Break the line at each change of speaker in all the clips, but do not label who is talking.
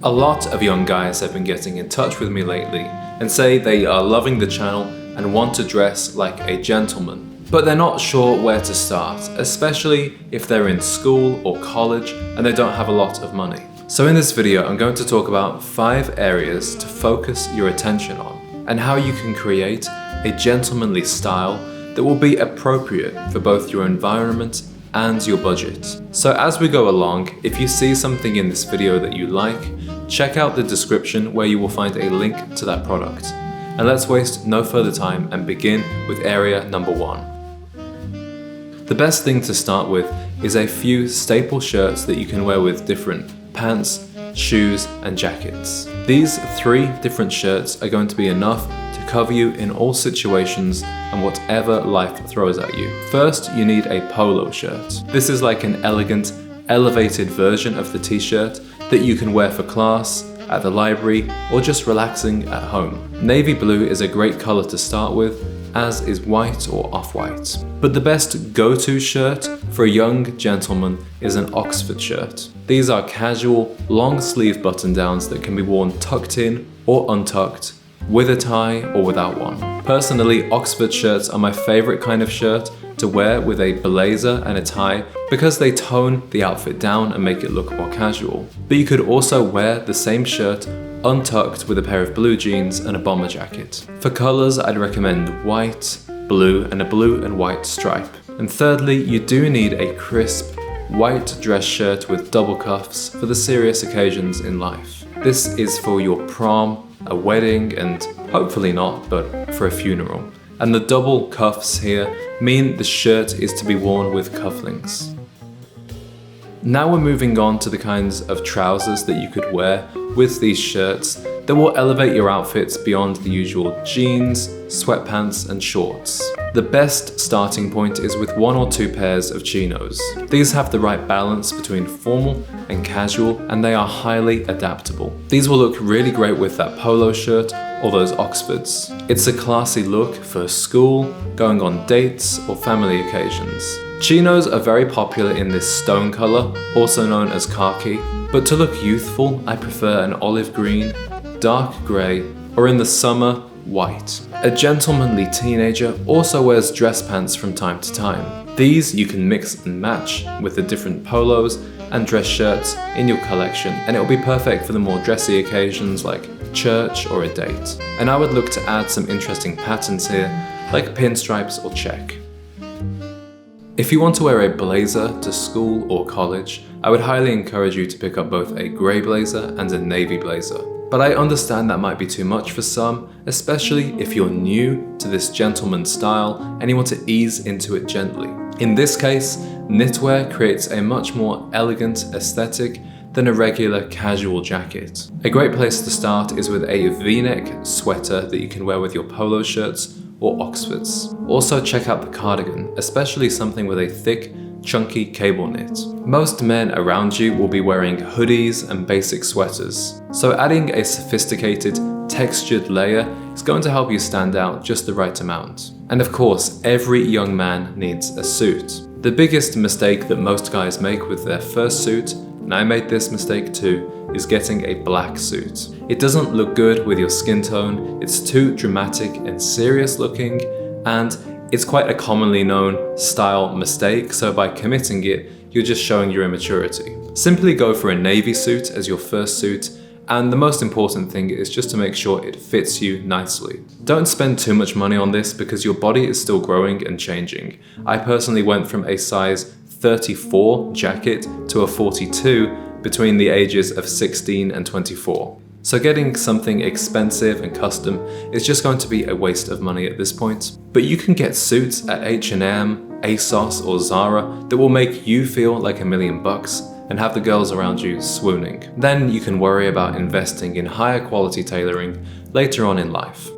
A lot of young guys have been getting in touch with me lately and say they are loving the channel and want to dress like a gentleman. But they're not sure where to start, especially if they're in school or college and they don't have a lot of money. So in this video, I'm going to talk about 5 areas to focus your attention on and how you can create a gentlemanly style that will be appropriate for both your environment and your budget. So as we go along, if you see something in this video that you like, check out the description where you will find a link to that product. And let's waste no further time and begin with area number 1. The best thing to start with is a few staple shirts that you can wear with different pants, shoes, and jackets. These 3 different shirts are going to be enough to cover you in all situations and whatever life throws at you. First, you need a polo shirt. This is like an elegant, elevated version of the t-shirt that you can wear for class, at the library, or just relaxing at home. Navy blue is a great color to start with, as is white or off-white. But the best go-to shirt for a young gentleman is an Oxford shirt. These are casual, long-sleeve button-downs that can be worn tucked in or untucked, with a tie or without one. Personally, Oxford shirts are my favorite kind of shirt to wear with a blazer and a tie because they tone the outfit down and make it look more casual. But you could also wear the same shirt untucked with a pair of blue jeans and a bomber jacket. For colors, I'd recommend white, blue, and a blue and white stripe. And thirdly, you do need a crisp, white dress shirt with double cuffs for the serious occasions in life. This is for your prom, a wedding, and hopefully not, but for a funeral. And the double cuffs here mean the shirt is to be worn with cufflinks. Now we're moving on to the kinds of trousers that you could wear with these shirts that will elevate your outfits beyond the usual jeans, sweatpants, and shorts. The best starting point is with 1 or 2 pairs of chinos. These have the right balance between formal and casual, and they are highly adaptable. These will look really great with that polo shirt or those Oxfords. It's a classy look for school, going on dates, or family occasions. Chinos are very popular in this stone color, also known as khaki, but to look youthful, I prefer an olive green, dark grey, or in the summer, white. A gentlemanly teenager also wears dress pants from time to time. These you can mix and match with the different polos and dress shirts in your collection, and it will be perfect for the more dressy occasions like church or a date. And I would look to add some interesting patterns here, like pinstripes or check. If you want to wear a blazer to school or college, I would highly encourage you to pick up both a grey blazer and a navy blazer. But I understand that might be too much for some, especially if you're new to this gentleman style and you want to ease into it gently. In this case, knitwear creates a much more elegant aesthetic than a regular casual jacket. A great place to start is with a V-neck sweater that you can wear with your polo shirts or Oxfords. Also check out the cardigan, especially something with a thick, chunky cable knit. Most men around you will be wearing hoodies and basic sweaters, so adding a sophisticated, textured layer is going to help you stand out just the right amount. And of course, every young man needs a suit. The biggest mistake that most guys make with their first suit, and I made this mistake too, is getting a black suit. It doesn't look good with your skin tone, it's too dramatic and serious looking, and it's quite a commonly known style mistake, so by committing it, you're just showing your immaturity. Simply go for a navy suit as your first suit, and the most important thing is just to make sure it fits you nicely. Don't spend too much money on this because your body is still growing and changing. I personally went from a size 34 jacket to a 42 between the ages of 16 and 24. So getting something expensive and custom is just going to be a waste of money at this point. But you can get suits at H&M, ASOS, or Zara that will make you feel like $1 million and have the girls around you swooning. Then you can worry about investing in higher quality tailoring later on in life.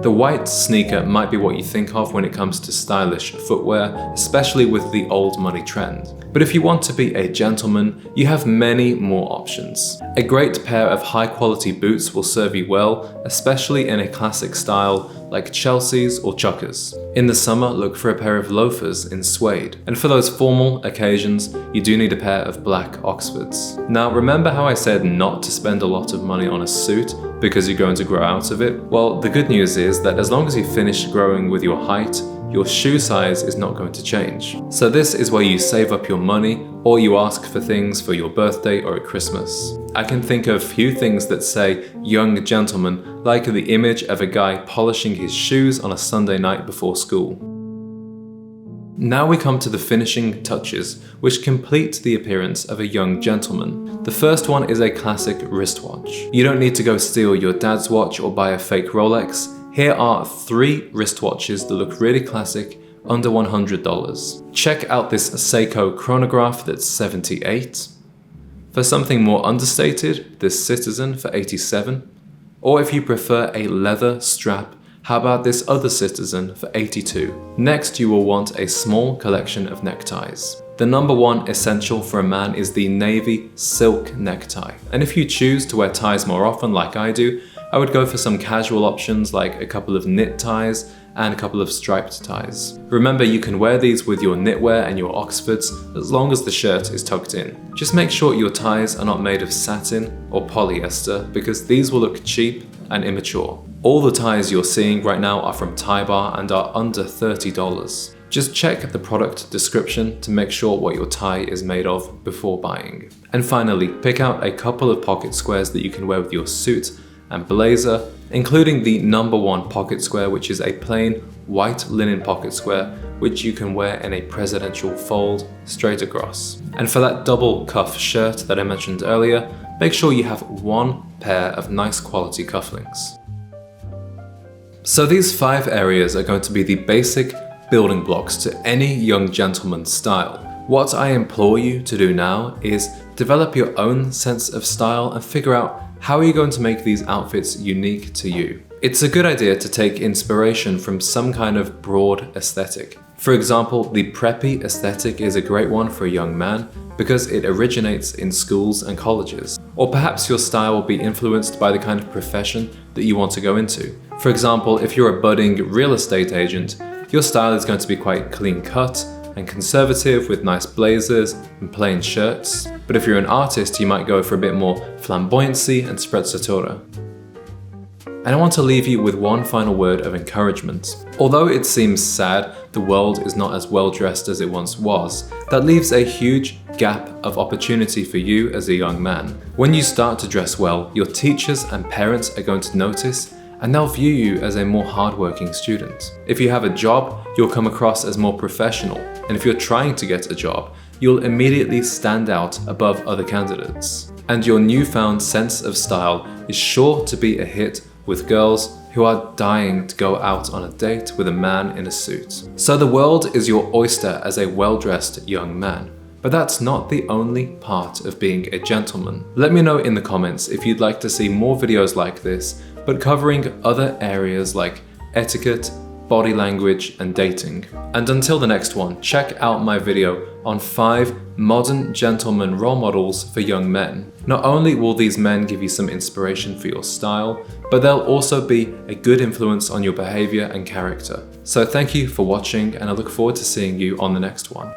The white sneaker might be what you think of when it comes to stylish footwear, especially with the old money trend. But if you want to be a gentleman, you have many more options. A great pair of high quality boots will serve you well, especially in a classic style like Chelsea's or Chuckers. In the summer, look for a pair of loafers in suede. And for those formal occasions, you do need a pair of black Oxfords. Now, remember how I said not to spend a lot of money on a suit because you're going to grow out of it? Well, the good news is that as long as you finish growing with your height, your shoe size is not going to change. So this is where you save up your money or you ask for things for your birthday or at Christmas. I can think of few things that say young gentleman, like the image of a guy polishing his shoes on a Sunday night before school. Now we come to the finishing touches, which complete the appearance of a young gentleman. The first one is a classic wristwatch. You don't need to go steal your dad's watch or buy a fake Rolex. Here are 3 wristwatches that look really classic, under $100. Check out this Seiko chronograph that's $78. For something more understated, this Citizen for $87. Or if you prefer a leather strap, how about this other Citizen for $82? Next, you will want a small collection of neckties. The number one essential for a man is the navy silk necktie. And if you choose to wear ties more often like I do, I would go for some casual options like a couple of knit ties and a couple of striped ties. Remember, you can wear these with your knitwear and your Oxfords as long as the shirt is tucked in. Just make sure your ties are not made of satin or polyester because these will look cheap and immature. All the ties you're seeing right now are from Tie Bar and are under $30. Just check the product description to make sure what your tie is made of before buying. And finally, pick out a couple of pocket squares that you can wear with your suit and blazer, including the number one pocket square, which is a plain white linen pocket square, which you can wear in a presidential fold straight across. And for that double cuff shirt that I mentioned earlier, make sure you have 1 pair of nice quality cufflinks. So these 5 areas are going to be the basic building blocks to any young gentleman's style. What I implore you to do now is develop your own sense of style and figure out how are you going to make these outfits unique to you. It's a good idea to take inspiration from some kind of broad aesthetic. For example, the preppy aesthetic is a great one for a young man because it originates in schools and colleges. Or perhaps your style will be influenced by the kind of profession that you want to go into. For example, if you're a budding real estate agent, your style is going to be quite clean cut and conservative with nice blazers and plain shirts. But if you're an artist, you might go for a bit more flamboyancy and sprezzatura. And I want to leave you with one final word of encouragement. Although it seems sad the world is not as well dressed as it once was, that leaves a huge gap of opportunity for you as a young man. When you start to dress well, your teachers and parents are going to notice and they'll view you as a more hardworking student. If you have a job, you'll come across as more professional. And if you're trying to get a job, you'll immediately stand out above other candidates. And your newfound sense of style is sure to be a hit with girls who are dying to go out on a date with a man in a suit. So the world is your oyster as a well-dressed young man. But that's not the only part of being a gentleman. Let me know in the comments if you'd like to see more videos like this, but covering other areas like etiquette, body language, and dating. And until the next one, check out my video on 5 modern gentleman role models for young men. Not only will these men give you some inspiration for your style, but they'll also be a good influence on your behavior and character. So thank you for watching, and I look forward to seeing you on the next one.